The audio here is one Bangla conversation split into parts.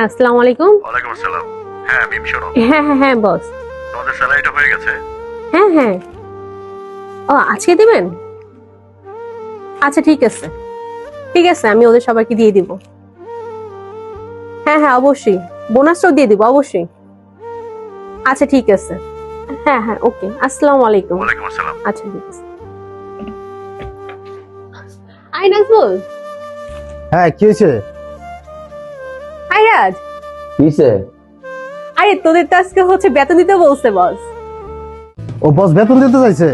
আসসালামু আলাইকুম। ওয়ালাইকুম আসসালাম। হ্যাঁ মিম, শোনো, হ্যাঁ হ্যাঁ হ্যাঁ বস। তোমাদের স্যালারিটা হয়ে গেছে। হ্যাঁ হ্যাঁ। ও আজকে দিবেন? আচ্ছা ঠিক আছে, ঠিক আছে, আমি ওদের সবাইকে দিয়ে দিব। হ্যাঁ হ্যাঁ অবশ্যই, বোনাসটাও দিয়ে দিব অবশ্যই। আচ্ছা ঠিক আছে। হ্যাঁ হ্যাঁ ওকে, আসসালামু আলাইকুম। ওয়ালাইকুম আসসালাম। আচ্ছা ঠিক আছে। আই নাজমুল। হ্যাঁ কি হয়েছে? হাই রাজ। কিসে? আরে তোদের তো আজকে হচ্ছে বেতন দিতে বলছে বস। ও বস বেতন দিতে চাইছে?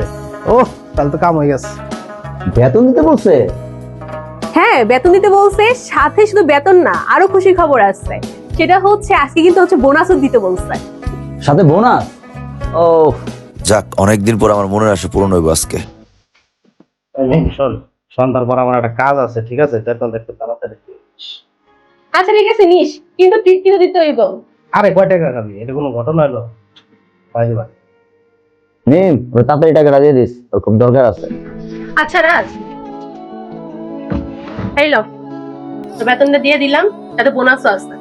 ও তাহলে তো কাম হয়ে গেছে। বেতন দিতে বলছে? হ্যাঁ বেতন দিতে বলছে, সাথে শুধু বেতন না আরো খুশির খবর আছে। সেটা হচ্ছে আজকে কিন্তু হচ্ছে বোনাসও দিতে বলছে। সাথে বোনাস? ও যাক, অনেকদিন পর আমার মনের আশা পূরণ হইব আজকে। শোন, সন্ধ্যার পর আমার একটা কাজ আছে, ঠিক আছে? বেতন একটু তাড়াতাড়ি দিস। আচ্ছা ঠিক আছে নিস, কিন্তু ট্রিট কিন্তু দিতে হইব। আরে কয় টাকা খাবি? এটা কোনো ঘটনা হলো? পাই দিবা। নিম, ওর তাড়াতাড়ি টাকাটা দিয়ে দিস, ওর খুব দরকার আছে। আচ্ছা রাজ, এই লো, তোর বেতনটা দিয়ে দিলাম, সাথে বোনাসও আছে।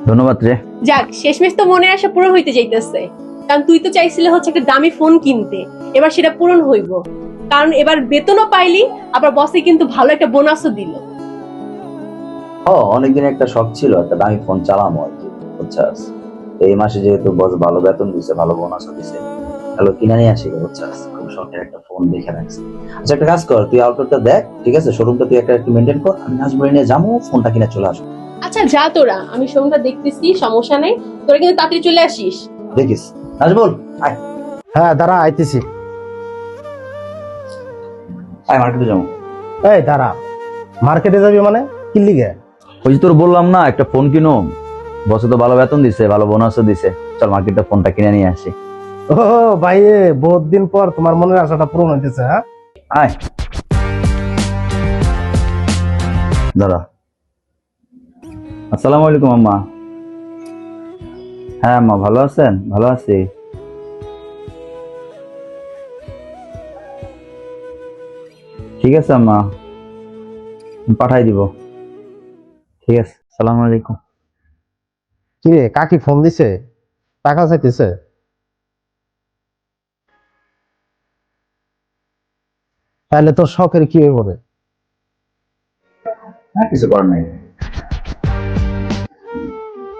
ধন্যবাদ রে। যাক, শেষমেশ তো মনের আশা পূরণ হইতে যাইতেছে। কারণ তুই তো চাইছিলে হচ্ছে একটা দামি ফোন কিনতে, এবার সেটা পূরণ হইব। কারণ এবার বেতনও পাইলি, আবার বসে কিন্তু ভালো একটা বোনাসও দিল। ও অনেকদিন একটা শখ ছিল একটা দামি ফোন চালানো আর কি, বুঝছাস? এই মাসে যেহেতু বস ভালো বেতন দিছে, ভালো বোনাসও দিছে, তাহলে কিনে নিয়ে আসি, বুঝছাস? খুব শখের একটা ফোন দেখে রাখছি। আচ্ছা একটা কাজ কর, তুই আউটলুকটা দেখ, ঠিক আছে? শোরুমটা তুই একটা একটু মেনটেন কর, আমি নাজবুড়ি নিয়ে যাবো, ফোনটা কিনে চলে আসবো। আচ্ছা যা তোরা, আমি শোরুমটা দেখতেছি, সমস্যা নেই। তোরা কিন্তু তাড়াতাড়ি চলে আসিস। দেখিস নাজবুল, আয় হ্যাঁ দাঁড়া, আইতেছি। আয় মার্কেটে যাবো। এই দাঁড়া, মার্কেটে যাবি মানে? কি লিগে? ওই যে তোর বললাম না একটা ফোন কিনো, বসে তো ভালো বেতন দিছে, ভালো বোনাসও দিছে, চল মার্কেটে ফোনটা কিনে নিয়ে আসি। ও ভাই, বহুত দিন পর তোমার মনের আশাটা পূরণ হইতেছে। হ্যাঁ আয় দাদা। আসসালামু আলাইকুম আম্মা। হ্যাঁ আম্মা, ভালো আছেন? ভালো আছি। ঠিক আছে আম্মা, পাঠাই দিব। ঠিক আছে, আসসালামু আলাইকুম। কি রে, কাকি ফোন দিছে? টাকা চাইতেছে? তাহলে তোর শখের কি হয়ে পড়ে? হ্যাঁ কিছু করার নাই।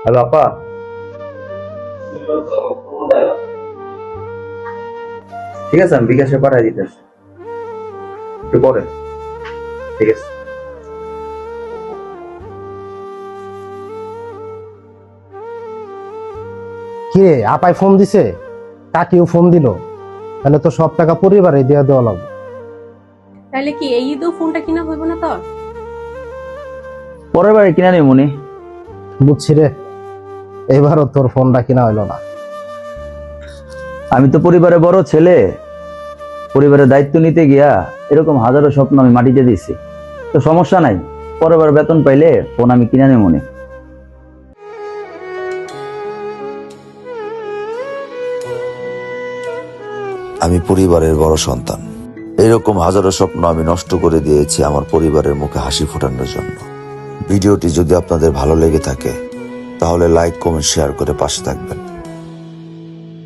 হ্যালো আপা। ঠিক আছে, আমি বিকাশে পাঠাই দিতেছি, একটু পরে। ঠিক আছে। কি রে, আপাই ফোন দিছে, কাকিও ফোন দিল, তাহলে তো সব টাকা পরিবারে দিয়ে দেওয়া লাগবে। তাহলে কি এই ঈদেও ফোনটা কিনা হইব না তোর? পরের বারে কিনা নেই মনি। বুঝছি রে, এবারও তোর ফোনটা কিনা হইলো না। আমি তো পরিবারের বড় ছেলে, পরিবারের দায়িত্ব নিতে গিয়া এরকম হাজারো স্বপ্ন আমি মাটিতে দিছি। তো সমস্যা নাই, পরের বার বেতন পাইলে ফোন আমি কিনে নেই মনে। আমি পরিবারের বড় সন্তান, এরকম হাজারো স্বপ্ন আমি নষ্ট করে দিয়েছি আমার পরিবারের মুখে হাসি ফোটানোর জন্য। ভিডিওটি যদি আপনাদের ভালো লেগে থাকে তাহলে লাইক, কমেন্ট, শেয়ার করে পাশে থাকবেন।